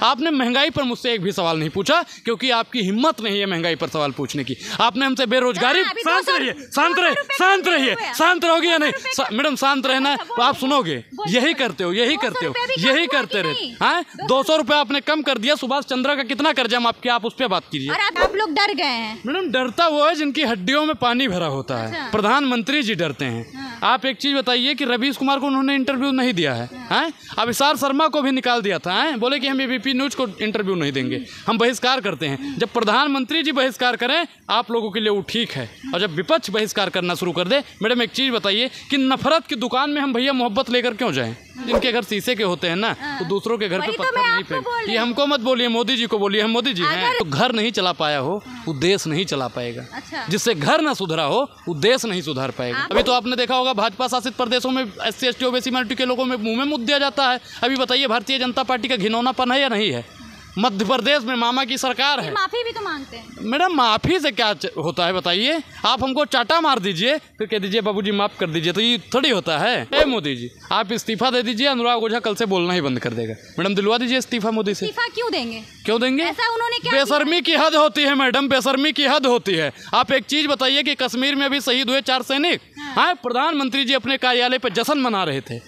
आपने महंगाई पर मुझसे एक भी सवाल नहीं पूछा, क्योंकि आपकी हिम्मत नहीं है महंगाई पर सवाल पूछने की। आपने हमसे बेरोजगारी, शांत रहिए, शांत रहिए, शांत रहिए, शांत रहोगे या नहीं मैडम? शांत रहना तो आप सुनोगे, यही करते हो, यही करते हो, यही करते रहे। हाँ, 200 रुपये आपने कम कर दिया। सुभाष चंद्रा का कितना कर्जा माफ किया, आप उस पर बात कीजिए। आप लोग डर गए हैं मैडम। डरता वो है जिनकी हड्डियों में पानी भरा होता है। प्रधानमंत्री जी डरते हैं। आप एक चीज बताइए कि रवीश कुमार को उन्होंने इंटरव्यू नहीं दिया है, हैं? अब इशार शर्मा को भी निकाल दिया था, हैं? बोले कि हम एबीपी न्यूज को इंटरव्यू नहीं देंगे, हम बहिष्कार करते हैं। जब प्रधानमंत्री जी बहिष्कार करें आप लोगों के लिए वो ठीक है, और जब विपक्ष बहिष्कार करना शुरू कर दे। मैडम एक चीज़ बताइए कि नफरत की दुकान में हम भैया मोहब्बत लेकर क्यों जाएं? जिनके घर शीशे के होते हैं ना, तो दूसरों के घर पे पत्थर नहीं फेंक। ये हमको मत बोलिए, मोदी जी को बोलिए, हम मोदी जी हैं। तो घर नहीं चला पाया हो वो देश नहीं चला पाएगा। जिससे घर ना सुधरा हो वो देश नहीं सुधार पाएगा। अभी तो आपने देखा होगा भाजपा शासित प्रदेशों में SC ST OBC माइनॉरिटी के लोगों में मुंह में मुद्दा दिया जाता है। अभी बताइए भारतीय जनता पार्टी का घिनौनापन है या नहीं है? मध्य प्रदेश में मामा की सरकार है, माफी भी तो मांगते हैं। मैडम माफी से क्या होता है बताइए? आप हमको चाटा मार दीजिए फिर कह दीजिए बाबूजी माफ कर दीजिए, तो ये थोड़ी होता है। ए मोदी जी आप इस्तीफा दे दीजिए, अनुराग ओझा कल से बोलना ही बंद कर देगा। मैडम दिलवा दीजिए इस्तीफा मोदी से। इस्तीफा क्यों देंगे? क्यों देंगे? ऐसा उन्होंने क्या? बेशर्मी की हद होती है मैडम, बेशर्मी की हद होती है। आप एक चीज बताइए कि कश्मीर में अभी शहीद हुए 4 सैनिक, हाँ, प्रधानमंत्री जी अपने कार्यालय पर जश्न मना रहे थे।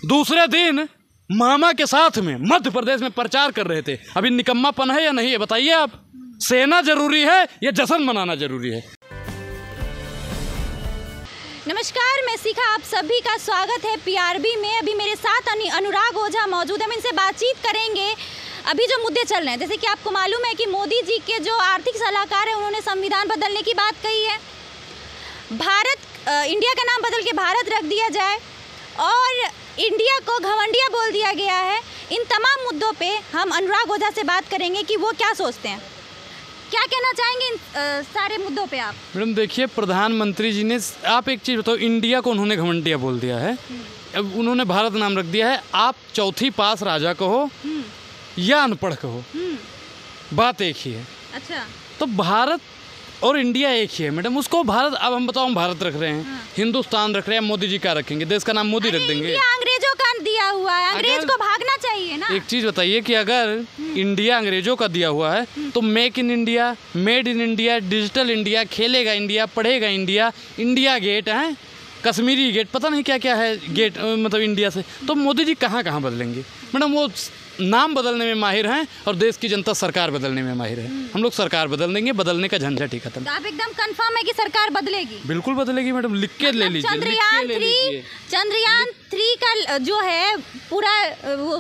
दूसरे दिन मामा के साथ में मध्य प्रदेश में प्रचार कर रहे थे। अभी निकम्मापन है या नहीं है बताइए आप? सेना जरूरी है या जश्न मनाना जरूरी है? नमस्कार, मैं शिखा, आप सभी का स्वागत है PRB में। अभी मेरे साथ अनुराग ओझा मौजूद है, हम इनसे बातचीत करेंगे। अभी जो मुद्दे चल रहे हैं, जैसे कि आपको मालूम है कि मोदी जी के जो आर्थिक सलाहकार हैं उन्होंने संविधान बदलने की बात कही है। इंडिया का नाम बदल के भारत रख दिया जाए और इंडिया को घमंडिया बोल दिया गया है। इन तमाम मुद्दों पे हम अनुराग ओझा से बात करेंगे कि वो क्या सोचते हैं। क्या कहना चाहेंगे इन सारे मुद्दों पे आप? मैडम देखिए, प्रधानमंत्री जी ने, आप एक चीज़ बताओ, इंडिया को उन्होंने घमंडिया बोल दिया है, अब उन्होंने भारत नाम रख दिया है। आप चौथी पास राजा कहो या अनपढ़ कहो, बात एक ही है। अच्छा, तो भारत और इंडिया एक ही है मैडम। उसको भारत, अब हम बताओ, हम भारत रख रहे हैं, हिंदुस्तान रख रहे हैं, मोदी जी क्या रखेंगे? देश का नाम मोदी रख देंगे? इंडिया अंग्रेजों का दिया हुआ है, अंग्रेज को भागना चाहिए ना। एक चीज बताइए कि अगर इंडिया अंग्रेजों का दिया हुआ है तो make in India, made in India, digital India, खेलेगा इंडिया, पढ़ेगा इंडिया, इंडिया गेट है, कश्मीरी गेट, पता नहीं क्या क्या है गेट, मतलब इंडिया से। तो मोदी जी कहाँ कहाँ बदलेंगे मैडम? वो नाम बदलने में माहिर हैं और देश की जनता सरकार बदलने में माहिर है। हम लोग सरकार बदल देंगे, बदलने का झंझट ही खत्म। तो आप एकदम कंफर्म है कि सरकार बदलेगी? बिल्कुल बदलेगी मैडम, लिख के ले लीजिए। चंद्रयान 3 का जो है पूरा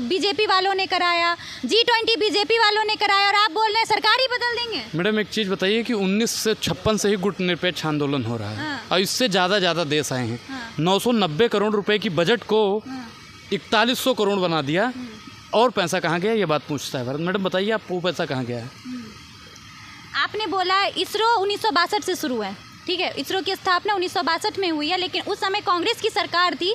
बीजेपी वालों ने कराया, G20 बीजेपी वालों ने कराया, और आप बोल रहे हैं सरकार ही बदल देंगे? मैडम एक चीज़ बताइए कि 1956 से ही गुटनिरपेक्ष आंदोलन हो रहा है, और इससे ज़्यादा देश आए हैं। 990 करोड़ रुपए की बजट को 4100 करोड़ बना दिया, और पैसा कहाँ गया ये बात पूछता है भारत। मैडम बताइए आप, वो पैसा कहाँ गया है? आपने बोला इसरो 1962 से शुरू है, ठीक है, इसरो की स्थापना 1962 में हुई है, लेकिन उस समय कांग्रेस की सरकार थी,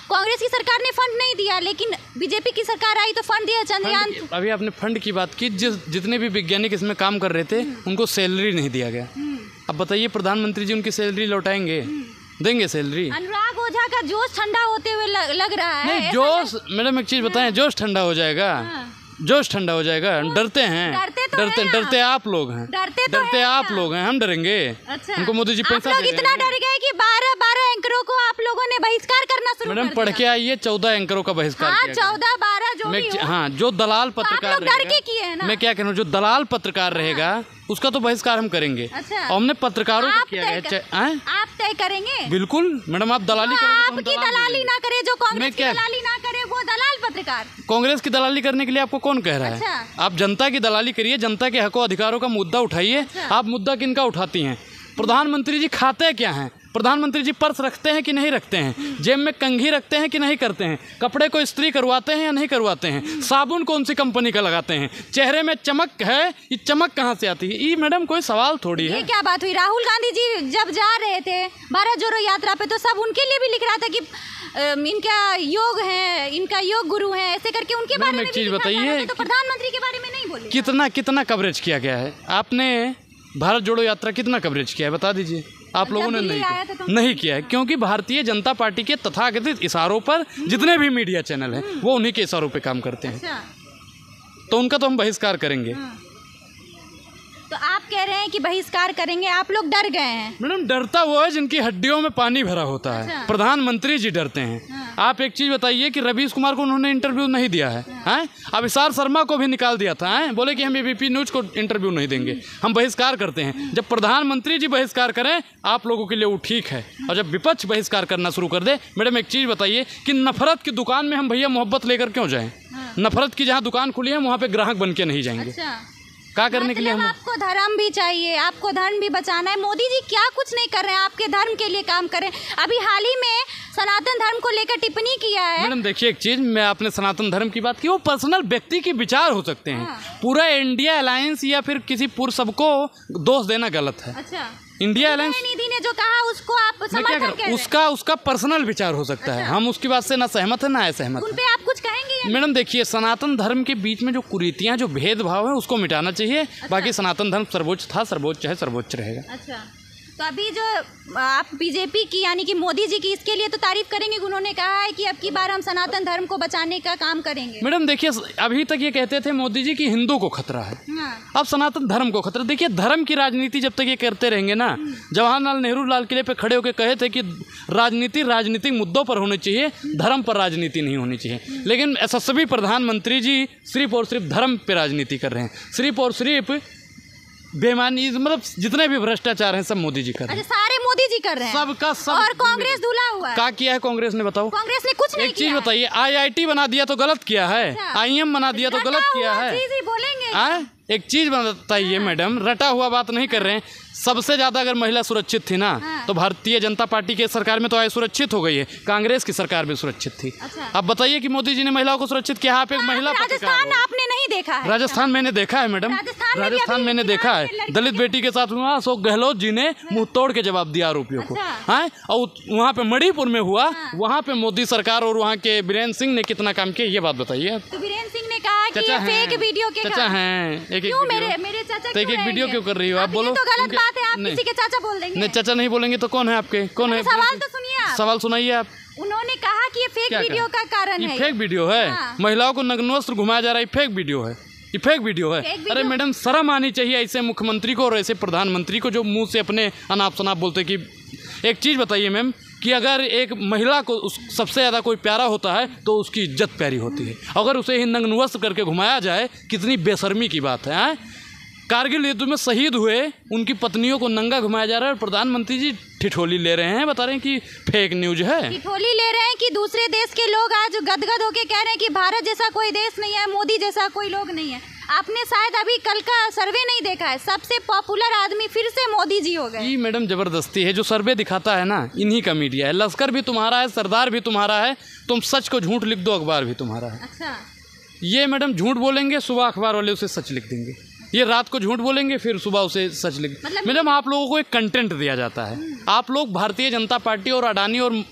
कांग्रेस की सरकार ने फंड नहीं दिया, लेकिन बीजेपी की सरकार आई तो फंड दिया। चंद्रयान, अभी आपने फंड की बात की, जितने भी वैज्ञानिक इसमें काम कर रहे थे उनको सैलरी नहीं दिया गया। अब बताइए प्रधानमंत्री जी उनकी सैलरी लौटाएंगे, देंगे सैलरी? अनुराग ओझा का जोश ठंडा होते हुए लग रहा है। नहीं जोश, मैडम एक चीज बताएं, जोश ठंडा हो जाएगा, जोश ठंडा हो जाएगा। डरते हैं, डरते आप लोग हैं, डरते आप लोग हैं, हम डरेंगे? अच्छा, हमको मोदी जी पैसा लोग इतना डर गए कि 12 एंकरों को आप लोगों ने बहिष्कार करना शुरू कर दिया। मैडम पढ़ के आइए, 14 एंकरों का बहिष्कार किया गया। 14-12 जो भी हो। हाँ, जो दलाल पत्रकार रहेगा, मैं क्या कह रहा हूँ, जो दलाल पत्रकार रहेगा उसका तो बहिष्कार हम करेंगे। अच्छा, और हमने पत्रकारों को किया है। आप तय करेंगे? बिल्कुल मैडम, आप दलाली करेंगे, आपकी दलाली ना करे, जो कांग्रेस की दलाली ना करे वो दलाल पत्रकार। कांग्रेस की दलाली करने के लिए आपको कौन कह रहा है? अच्छा, आप जनता की दलाली करिए, जनता के हकों अधिकारों का मुद्दा उठाइए। अच्छा, आप मुद्दा किनका उठाती हैं? प्रधानमंत्री जी खाते क्या हैं? प्रधानमंत्री जी पर्स रखते हैं कि नहीं रखते हैं? जेब में कंघी रखते हैं कि नहीं करते हैं? कपड़े को इस्त्री करवाते हैं या नहीं करवाते हैं? साबुन कौन सी कंपनी का लगाते हैं? चेहरे में चमक है, ये चमक कहाँ से आती है? ये मैडम कोई सवाल थोड़ी है। ये क्या बात हुई? राहुल गांधी जी जब जा रहे थे भारत जोड़ो यात्रा पे, तो सब उनके लिए भी लिख रहा था कि इनका योग है, इनका योग गुरु है, ऐसे करके उनके बारे में। एक चीज बताइए, तो प्रधानमंत्री के बारे में नहीं बोले? कितना कवरेज किया गया है? आपने भारत जोड़ो यात्रा कितना कवरेज किया है बता दीजिए? आप लोगों ने नहीं किया है, क्योंकि भारतीय जनता पार्टी के तथाकथित इशारों पर जितने भी मीडिया चैनल हैं वो उन्हीं के इशारों पे काम करते हैं। तो उनका तो हम बहिष्कार करेंगे। तो आप कह रहे हैं कि बहिष्कार करेंगे, आप लोग डर गए हैं। मैडम डरता वो है जिनकी हड्डियों में पानी भरा होता है। अच्छा। प्रधानमंत्री जी डरते हैं। आप एक चीज़ बताइए कि रवीश कुमार को उन्होंने इंटरव्यू नहीं दिया है, हैं? अभिसार शर्मा को भी निकाल दिया था, हैं? बोले कि हम एबीपी न्यूज़ को इंटरव्यू नहीं देंगे, हम बहिष्कार करते हैं। जब प्रधानमंत्री जी बहिष्कार करें आप लोगों के लिए वो ठीक है, और जब विपक्ष बहिष्कार करना शुरू कर दे। मैडम एक चीज़ बताइए कि नफरत की दुकान में हम भैया मोहब्बत लेकर क्यों जाएँ? नफरत की जहाँ दुकान खुली है वहाँ पर ग्राहक बन के नहीं जाएंगे। क्या करने के लिए हम आपको धर्म भी चाहिए, आपको धर्म भी बचाना है। मोदी जी क्या कुछ नहीं कर रहे हैं, आपके धर्म के लिए काम कर रहे हैं। अभी हाल ही में सनातन धर्म को लेकर टिप्पणी किया है। मैडम देखिए एक चीज, मैं आपने सनातन धर्म की बात की, वो पर्सनल व्यक्ति के विचार हो सकते हैं। पूरा इंडिया अलायंस या फिर किसी पूर्व सबको दोष देना गलत है। अच्छा, इंडिया अलायंस निधि ने जो कहा उसको आप समर्थन कह रहे हैं? उसका पर्सनल विचार हो सकता है। हम उसकी बात से ना सहमत है ना असहमत। उन पे आप कुछ कहेंगे? मैडम देखिए, सनातन धर्म के बीच में जो कुरीतियां, जो भेदभाव है, उसको मिटाना चाहिए। बाकी सनातन धर्म सर्वोच्च था, सर्वोच्च है, सर्वोच्च रहेगा। अच्छा, तो अभी जो आप बीजेपी की यानी कि मोदी जी की इसके लिए तो तारीफ करेंगे, उन्होंने कहा है कि अब की बार हम सनातन धर्म को बचाने का काम करेंगे। मैडम देखिए, अभी तक ये कहते थे मोदी जी की हिंदू को खतरा है, अब सनातन धर्म को खतरा। देखिए धर्म की राजनीति जब तक ये करते रहेंगे ना, जवाहरलाल नेहरू लाल किले पे खड़े होकर कहे थे कि राजनीति राजनीतिक मुद्दों पर होनी चाहिए, धर्म पर राजनीति नहीं होनी चाहिए। लेकिन यशस्वी प्रधानमंत्री जी सिर्फ और सिर्फ धर्म पर राजनीति कर रहे हैं, सिर्फ और सिर्फ बेमानी, मतलब जितने भी भ्रष्टाचार हैं सब मोदी जी कर रहे हैं। अच्छा, सारे मोदी जी कर रहे हैं, सबका सब। और कांग्रेस धुला हुआ है। क्या किया है कांग्रेस ने, बताओ? कांग्रेस ने कुछ नहीं एक चीज बताइए, IIT बना दिया तो गलत किया है, IIM बना दिया तो गलत किया है। जी बोलेंगे। एक चीज बताइए मैडम, रटा हुआ बात नहीं कर रहे हैं। सबसे ज्यादा अगर महिला सुरक्षित थी ना, तो भारतीय जनता पार्टी के सरकार में तो आई सुरक्षित हो गई है, कांग्रेस की सरकार में सुरक्षित थी। अच्छा। अब बताइए कि मोदी जी ने महिलाओं को सुरक्षित किया। आप एक महिला राजस्थान आपने नहीं देखा है? राजस्थान मैंने देखा है मैडम, राजस्थान मैंने देखा है। दलित बेटी के साथ हुआ, अशोक गहलोत जी ने मुंह तोड़ के जवाब दिया आरोपियों को, है। और वहाँ पे मणिपुर में हुआ, वहाँ पे मोदी सरकार और वहाँ के बीरेन्द्र सिंह ने कितना काम किया, ये बात बताइए। तो बीरेन्द्र सिंह ने कहा कि ये फेक वीडियो के चाचा हैं, एक वीडियो क्यों कर रही हो आप? बोलो, तो गलत बात है, आप किसी के चाचा बोल देंगे। नहीं, चाचा नहीं बोलेंगे तो कौन है आपके? कौन है? सवाल तो सुनिए आप। सवाल सुनाइए आप। उन्होंने कहा कि ये फेक वीडियो का कारण है। फेक वीडियो है, महिलाओं को नग्न वस्त्र घुमाया जा रहा है, फेक वीडियो है, ये फेक वीडियो है। अरे मैडम शर्म आनी चाहिए ऐसे मुख्यमंत्री को और ऐसे प्रधानमंत्री को जो मुंह से अपने अनाप शनाप बोलते। कि एक चीज़ बताइए मैम, कि अगर एक महिला को सबसे ज़्यादा कोई प्यारा होता है तो उसकी इज्जत प्यारी होती है, अगर उसे ही नग्न वस्त्र करके घुमाया जाए, कितनी बेशर्मी की बात है। कारगिल युद्ध में शहीद हुए उनकी पत्नियों को नंगा घुमाया जा रहा है और प्रधानमंत्री जी ठिठोली ले रहे हैं, बता रहे हैं कि फेक न्यूज है। ठिठोली ले रहे हैं कि दूसरे देश के लोग आज गदगद होके कह रहे हैं कि भारत जैसा कोई देश नहीं है, मोदी जैसा कोई लोग नहीं है। आपने शायद अभी कल का सर्वे नहीं देखा है, सबसे पॉपुलर आदमी फिर से मोदी जी हो गए। ये मैडम जबरदस्ती है, जो सर्वे दिखाता है ना इन्हीं का मीडिया है। लश्कर भी तुम्हारा है, सरदार भी तुम्हारा है, तुम सच को झूठ लिख दो, अखबार भी तुम्हारा है। अच्छा, ये मैडम झूठ बोलेंगे, सुबह अखबार वाले उसे सच लिख देंगे। ये रात को झूठ बोलेंगे, फिर सुबह उसे सच लिख। मैडम आप लोगों को एक कंटेंट दिया जाता है, आप लोग भारतीय जनता पार्टी और अडानी और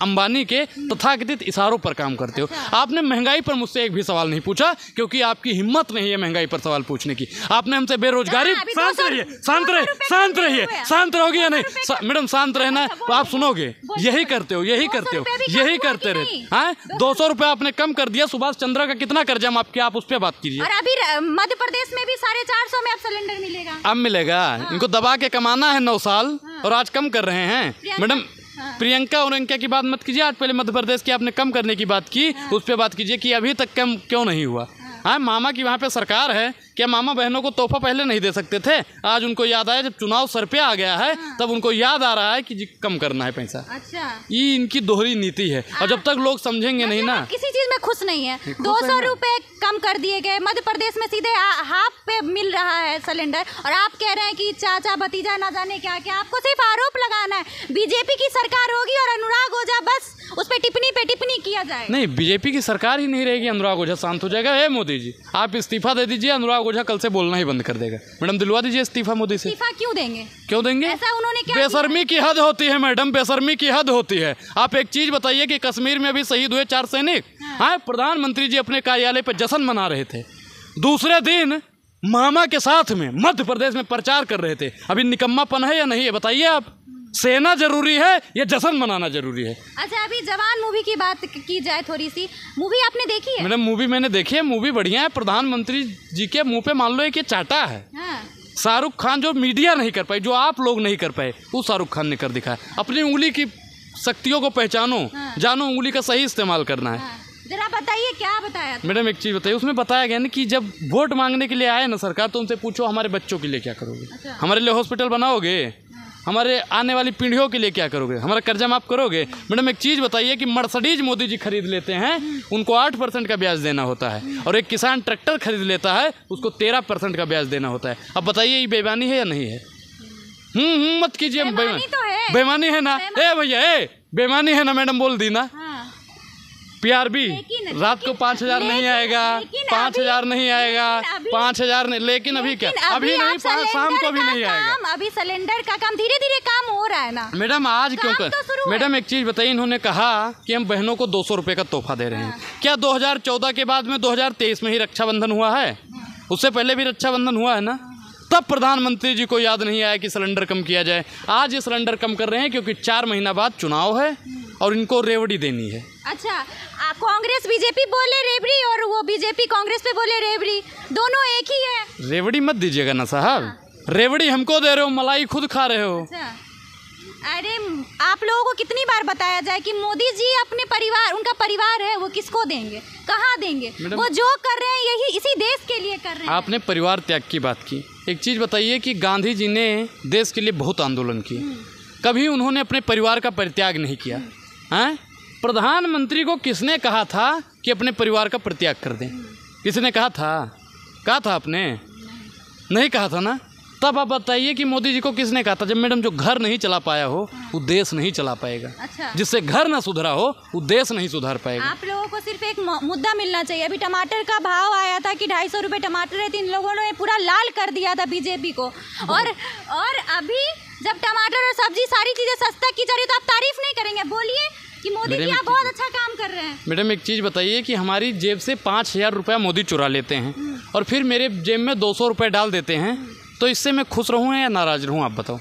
अंबानी के तथाकथित इशारों पर काम करते हो। आपने महंगाई पर मुझसे एक भी सवाल नहीं पूछा, क्योंकि आपकी हिम्मत नहीं है महंगाई पर सवाल पूछने की। आपने हमसे बेरोजगारी, शांत रहिए, शांत रहिए, शांत रहिए, शांत रहोगे या नहीं मैडम? शांत रहना, तो आप सुनोगे, यही करते हो, यही करते हो, यही करते रहे। हाँ, 200 रुपये आपने कम कर दिया। सुभाष चंद्रा का कितना कर्जा माफ किया, आप उस पर बात कीजिए। और अभी मध्य प्रदेश में भी 450 में अब सिलेंडर मिलेगा। अब मिलेगा, इनको दबा के कमाना है 9 साल और आज कम कर रहे हैं। मैडम प्रियंका और इनका की बात मत कीजिए, आज पहले मध्य प्रदेश की आपने कम करने की बात की, उस पर बात कीजिए कि अभी तक कम क्यों नहीं हुआ। हाँ, मामा की वहाँ पे सरकार है, क्या मामा बहनों को तोहफा पहले नहीं दे सकते थे? आज उनको याद आया, जब चुनाव सर पे आ गया है तब उनको याद आ रहा है कि जी कम करना है पैसा। अच्छा, ये इनकी दोहरी नीति है, और जब तक लोग समझेंगे नहीं ना। किसी चीज में खुश नहीं है। 200 रुपए कम कर दिए गए, मध्य प्रदेश में सीधे हाफ पे मिल रहा है सिलेंडर, और आप कह रहे हैं कि चाचा भतीजा ना जाने क्या क्या। आपको सिर्फ आरोप लगाना है। बीजेपी की सरकार होगी और अनुराग ओझा बस उस पे टिप्पणी किया जाए। नहीं, बीजेपी की सरकार ही नहीं रहेगी, अनुराग ओझा शांत हो जाएगा। हे मोदी जी, आप इस्तीफा दे दीजिए, अनुराग ओझा कल से बोलना ही बंद कर देगा। मैडम दिलवा दीजिए इस्तीफा मोदी से। इस्तीफा क्यों देंगे? क्यों देंगे? ऐसा उन्होंने क्या? बेशर्मी की हद होती है मैडम, बेशर्मी की हद होती है। आप एक चीज बताइए कि कश्मीर में अभी शहीद हुए 4 सैनिक, हाँ, प्रधानमंत्री जी अपने कार्यालय पर जश्न मना रहे थे, दूसरे दिन मामा के साथ में मध्य प्रदेश में प्रचार कर रहे थे। अभी निकम्मापन है या नहीं है, बताइए आप। सेना जरूरी है या जश्न मनाना जरूरी है? अच्छा, अभी जवान मूवी की बात की जाए थोड़ी सी, मूवी आपने देखी है? मैडम मूवी मैंने देखी है, मूवी बढ़िया है। प्रधानमंत्री जी के मुंह पे मान लो एक ये चाटा है। हाँ। शाहरुख खान जो मीडिया नहीं कर पाई, जो आप लोग नहीं कर पाए, वो शाहरुख खान ने कर दिखाया। अपनी उंगली की शक्तियों को पहचानो। हाँ। जानो उंगली का सही इस्तेमाल करना है। हाँ। जरा बताइए क्या बताया था? मैडम एक चीज़ बताइए, उसमें बताया गया ना कि जब वोट मांगने के लिए आए ना सरकार, तो उनसे पूछो हमारे बच्चों के लिए क्या करोगे? अच्छा। हमारे लिए हॉस्पिटल बनाओगे? हमारे आने वाली पीढ़ियों के लिए क्या करोगे? हमारा कर्जा माफ करोगे? मैडम एक चीज़ बताइए कि मर्सिडीज मोदी जी खरीद लेते हैं, उनको 8% का ब्याज देना होता है, और एक किसान ट्रैक्टर खरीद लेता है, उसको 13% का ब्याज देना होता है। अब बताइए ये बेईमानी है या नहीं है? मत कीजिए। बेईमानी है ना? ए भैया, बेईमानी है ना? मैडम बोल दी ना। पीआरबी रात को 5,000 नहीं आएगा, 5,000 नहीं आएगा, 5,000 नहीं, लेकिन अभी क्या, अभी नहीं, शाम को भी नहीं आएगा। अभी सिलेंडर का काम धीरे धीरे काम हो रहा है ना मैडम। आज क्यों कर? मैडम एक चीज बताइए, इन्होंने कहा कि हम बहनों को 200 रुपये का तोहफा दे रहे हैं। क्या 2014 के बाद में 2023 में ही रक्षाबंधन हुआ है? उससे पहले भी रक्षाबंधन हुआ है ना? तब प्रधानमंत्री जी को याद नहीं आया कि सिलेंडर कम किया जाए। आज ये सिलेंडर कम कर रहे हैं क्योंकि 4 महीना बाद चुनाव है और इनको रेवड़ी देनी है। अच्छा, कांग्रेस बीजेपी बोले रेवड़ी और वो बीजेपी कांग्रेस पे बोले रेवड़ी, दोनों एक ही है। रेवड़ी मत दीजिएगा ना साहब। रेवड़ी हमको दे रहे हो, मलाई खुद खा रहे हो। अच्छा। अरे आप लोगों को कितनी बार बताया जाए कि मोदी जी अपने परिवार, उनका परिवार है, वो किसको देंगे, कहाँ देंगे? वो जो कर रहे हैं यही इसी देश के लिए कर रहे हैं। आपने परिवार त्याग की बात की। एक चीज़ बताइए कि गांधी जी ने देश के लिए बहुत आंदोलन किए, कभी उन्होंने अपने परिवार का परित्याग नहीं किया। हैं? प्रधानमंत्री को किसने कहा था कि अपने परिवार का परित्याग कर दें? किसने कहा था? कहा था आपने? नहीं कहा था ना। तब आप बताइए कि मोदी जी को किसने कहा था? जब मैडम जो घर नहीं चला पाया हो वो देश नहीं चला पाएगा। अच्छा। जिससे घर ना सुधरा हो वो देश नहीं सुधार पाएगा। आप लोगों को सिर्फ एक मुद्दा मिलना चाहिए। अभी टमाटर का भाव आया था कि 250 रुपये टमाटर है, तो इन लोगों ने पूरा लाल कर दिया था बीजेपी को। और अभी जब टमाटर और सब्जी सारी चीजें सस्ता की जा रही है तो आप तारीफ नहीं करेंगे? बोलिए कि मोदी जी आप बहुत अच्छा काम कर रहे हैं। मैडम एक चीज़ बताइए कि हमारी जेब से 5,000 रुपया मोदी चुरा लेते हैं और फिर मेरे जेब में 200 रुपये डाल देते हैं, तो इससे मैं खुश रहूँ या नाराज रहूँ? आप बताओ।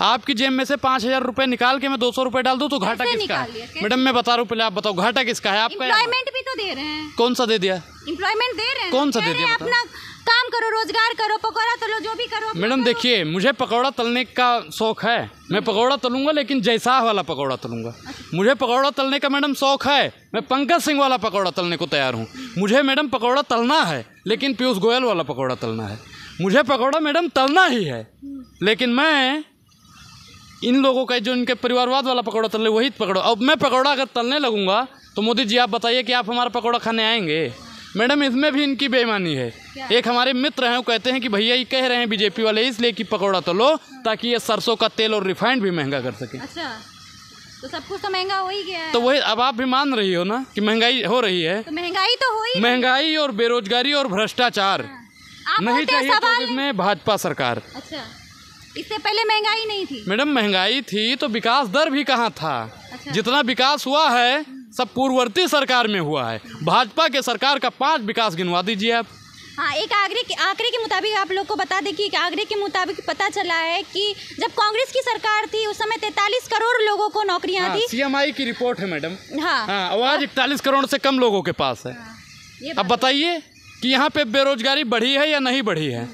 आपकी जेब में से 5,000 रुपये निकाल के मैं 200 रुपये डाल दूँ तो घाटा किसका है? मैडम मैं बता रहा हूँ, पहले आप बताओ घाटा किसका है? आपका। एम्प्लॉयमेंट भी तो दे रहे हैं। कौन सा दे दिया? एम्प्लॉयमेंट दे रहे हैं। कौन सा दे दिया? अपना काम करो, रोजगार करो, पकौड़ा तलो, जो भी करो। मैडम देखिए, मुझे पकौड़ा तलने का शौक है, मैं पकौड़ा तलूंगा, लेकिन जैसा वाला पकौड़ा तलूंगा। मुझे पकौड़ा तलने का मैडम शौक है, मैं पंकज सिंह वाला पकौड़ा तलने को तैयार हूँ। मुझे मैडम पकौड़ा तलना है, लेकिन पीयूष गोयल वाला पकौड़ा तलना है। मुझे पकौड़ा मैडम तलना ही है, लेकिन मैं इन लोगों का जो इनके परिवारवाद वाला पकौड़ा तल रहे वही पकौड़ा। अब मैं पकौड़ा अगर तलने लगूंगा तो मोदी जी आप बताइए कि आप हमारा पकौड़ा खाने आएंगे? मैडम इसमें भी इनकी बेईमानी है। एक हमारे मित्र हैं, वो कहते हैं कि भैया ये कह रहे हैं बीजेपी वाले इसलिए कि पकौड़ा तलो ताकि ये सरसों का तेल और रिफाइंड भी महंगा कर सके। अच्छा, तो सब कुछ तो महंगा हो ही गया है। तो वही अब आप भी मान रही हो ना कि महंगाई हो रही है। तो महंगाई तो हो ही, महंगाई और बेरोजगारी और भ्रष्टाचार नहीं चाहिए तो इसमें भाजपा सरकार। अच्छा, इससे पहले महंगाई नहीं थी? मैडम महंगाई थी तो विकास दर भी कहाँ था? अच्छा। जितना विकास हुआ है सब पूर्ववर्ती सरकार में हुआ है। भाजपा के सरकार का 5 विकास गिनवा दीजिए आप। हाँ, एक आंकड़े के मुताबिक आप लोग को बता दें कि आंकड़े के मुताबिक पता चला है कि जब कांग्रेस की सरकार थी उस समय 43 करोड़ लोगों को नौकरियां थी। CMI की रिपोर्ट है मैडम। हाँ, और आज 41 करोड़ से कम लोगों के पास है। अब बताइए कि यहाँ पे बेरोजगारी बढ़ी है या नहीं बढ़ी है?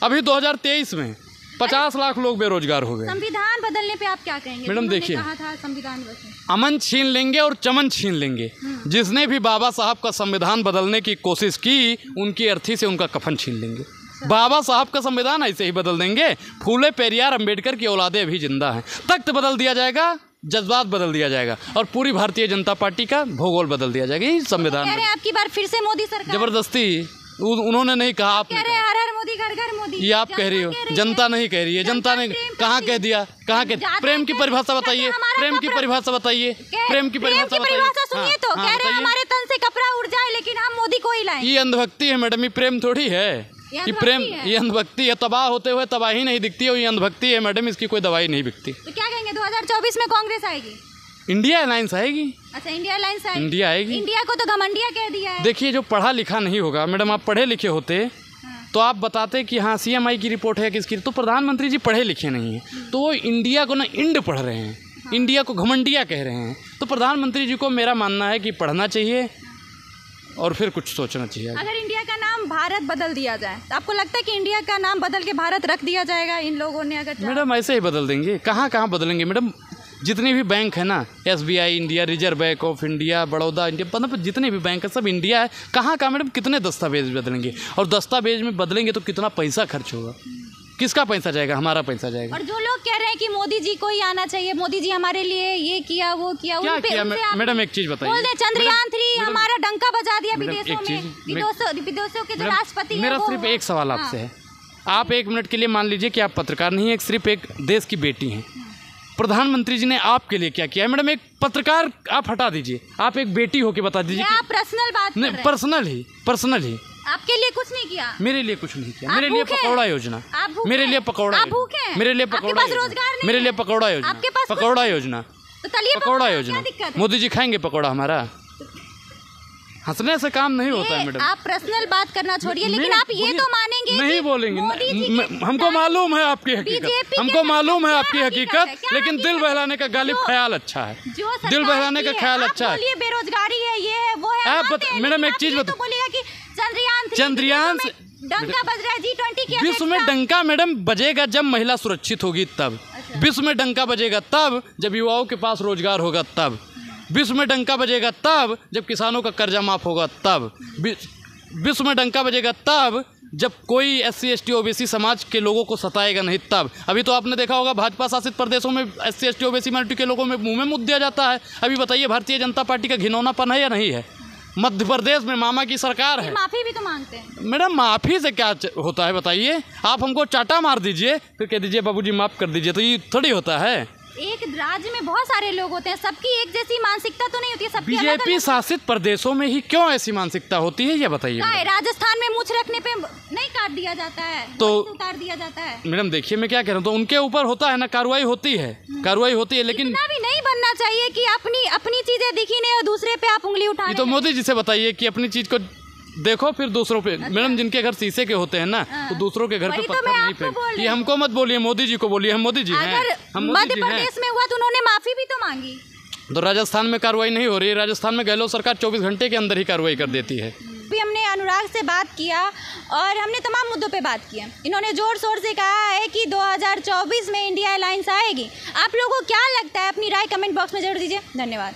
अभी 2023 में 50 लाख लोग बेरोजगार हो गए। संविधान बदलने पे आप क्या कहेंगे? मैडम देखिए, कहा था संविधान अमन छीन लेंगे और चमन छीन लेंगे। जिसने भी बाबा साहब का संविधान बदलने की कोशिश की उनकी अर्थी से उनका कफन छीन लेंगे। बाबा साहब का संविधान ऐसे ही बदल देंगे। फूले पेरियार अंबेडकर की औलादे अभी जिंदा हैं। तख्त बदल दिया जाएगा, जज्बात बदल दिया जाएगा और पूरी भारतीय जनता पार्टी का भूगोल बदल दिया जाएगा। यही संविधान में आपकी बार फिर से मोदी सरकार जबरदस्ती उन्होंने नहीं कहा, आपने कह रहे हैं हर हर मोदी घर घर मोदी। ये आप कह रही हो, जनता नहीं कह रही है। जनता ने कहाँ कह दिया? कहाँ कह? प्रेम की परिभाषा बताइए, प्रेम की परिभाषा बताइए, प्रेम की परिभाषा सुनिए। तो कह रहे हैं हमारे तन से कपड़ा उड़ जाए लेकिन हम मोदी को ही लाएं। ये अंधभक्ति है मैडम, ये प्रेम थोड़ी है। ये प्रेम, ये अंधभक्ति है। तबाह होते हुए तबाही नहीं दिखती है, ये अंधभक्ति है मैडम, इसकी कोई दवाई नहीं बिकती। तो क्या कहेंगे 2024 में कांग्रेस आएगी? इंडिया अलायंस आएगी। अच्छा, इंडिया अलायंस आएगी। इंडिया आएगी। इंडिया को तो घमंडिया कह दिया है। देखिए, जो पढ़ा लिखा नहीं होगा मैडम, आप पढ़े लिखे होते तो आप बताते कि हाँ CMI की रिपोर्ट है किसकी, तो प्रधानमंत्री जी पढ़े लिखे नहीं हैं, तो वो इंडिया को ना इंड पढ़ रहे हैं, इंडिया को घमंडिया कह रहे हैं। तो प्रधानमंत्री जी को मेरा मानना है कि पढ़ना चाहिए और फिर कुछ सोचना चाहिए। अगर इंडिया का नाम भारत बदल दिया जाए तो आपको लगता है कि इंडिया का नाम बदल के भारत रख दिया जाएगा इन लोगों ने? अगर मैडम ऐसे ही बदल देंगे, कहाँ कहाँ बदलेंगे मैडम। जितने भी बैंक है ना, SBI India, reserve bank of India, Baroda India, मतलब जितने भी बैंक है सब इंडिया है। कहाँ कहाँ मैडम कितने दस्तावेज बदलेंगे, और दस्तावेज में बदलेंगे तो कितना पैसा खर्च होगा, किसका पैसा जाएगा? हमारा पैसा जाएगा। और जो लोग कह रहे हैं कि मोदी जी को ही आना चाहिए, मोदी जी हमारे लिए ये किया वो किया, क्या किया मैडम? एक चीज़ बताइए। बोल दे चंद्रयान 3 हमारा डंका बजा दिया विदेशों में, विदेशों के जो राष्ट्रपति। मेरा सिर्फ एक सवाल आपसे है, आप 1 मिनट के लिए मान लीजिए कि आप पत्रकार नहीं है, सिर्फ एक देश की बेटी हैं। प्रधानमंत्री जी ने आपके लिए क्या किया? मैडम एक पत्रकार आप हटा दीजिए, आप एक बेटी होके बता दीजिए। आप पर्सनल बात नहीं, पर्सनल ही आपके लिए कुछ नहीं किया? मेरे लिए कुछ नहीं किया। मेरे लिए पकौड़ा योजना, मेरे लिए पकौड़ा, मेरे लिए पकौड़ा, मेरे लिए पकौड़ा योजना, पकौड़ा योजना, पकौड़ा योजना। मोदी जी खाएंगे पकौड़ा हमारा? हंसने से काम नहीं होता है मैडम। आप पर्सनल बात करना छोड़िए, लेकिन आप ये तो मानेंगे? नहीं बोलेंगे। हमको मालूम है आपकी हकीकत, हमको मालूम है आपकी हकीकत, लेकिन दिल बहलाने का गालिब ख्याल अच्छा है, दिल बहलाने का ख्याल अच्छा है। बेरोजगारी है, ये है वो है। आप मैडम एक चीज बता, चंद्रयान से डंका बज रहा है G20 के। विश्व में डंका मैडम बजेगा जब महिला सुरक्षित होगी, तब विश्व में डंका बजेगा, तब जब युवाओं के पास रोजगार होगा, तब विश्व में डंका बजेगा, तब जब किसानों का कर्जा माफ होगा, तब विश्व में डंका बजेगा, तब जब कोई SC ST OBC समाज के लोगों को सताएगा नहीं, तब। अभी तो आपने देखा होगा भाजपा शासित प्रदेशों में SC ST OBC माइनॉरिटी के लोगों में मुंह में मुद्दा जाता है। अभी बताइए भारतीय जनता पार्टी का घिनौनापन है या नहीं है? मध्य प्रदेश में मामा की सरकार है, माफी भी तो मांगते हैं मैडम। माफी से क्या होता है बताइए? आप हमको चाटा मार दीजिए फिर कह दीजिए बाबूजी माफ कर दीजिए, तो ये थोड़ी होता है। एक राज्य में बहुत सारे लोग होते हैं, सबकी एक जैसी मानसिकता तो नहीं होती है, सबकी बीजेपी शासित प्रदेशों में ही क्यों ऐसी मानसिकता होती है ये बताइए। राजस्थान में मूंछ रखने पे नहीं काट दिया जाता है, तो उतार दिया जाता है। मैडम देखिए मैं क्या कह रहा हूँ, तो उनके ऊपर होता है ना, कार्रवाई होती है, कार्रवाई होती है, लेकिन इतना भी नहीं बनना चाहिए कि अपनी चीजें दिखी नहीं और दूसरे पे आप उंगली उठाने। तो मोदी जी से बताइए कि अपनी चीज को देखो फिर दूसरों पे। मैडम जिनके घर शीशे के होते हैं ना, तो दूसरों के घर पे पत्थर नहीं फेंक। ये हमको मत बोलिए, मोदी जी को बोलिए, हम मोदी जी हैं। हम मध्य प्रदेश में हुआ तो उन्होंने माफी भी तो मांगी। तो राजस्थान में कार्रवाई नहीं हो रही है, राजस्थान में गहलोत सरकार 24 घंटे के अंदर ही कार्रवाई कर देती है। भी हमने अनुराग से बात किया और हमने तमाम मुद्दों पे बात की। इन्होंने जोर शोर से कहा है कि 2024 में इंडिया अलायंस आएगी। आप लोगों को क्या लगता है? अपनी राय कमेंट बॉक्स में जरूर दीजिए। धन्यवाद।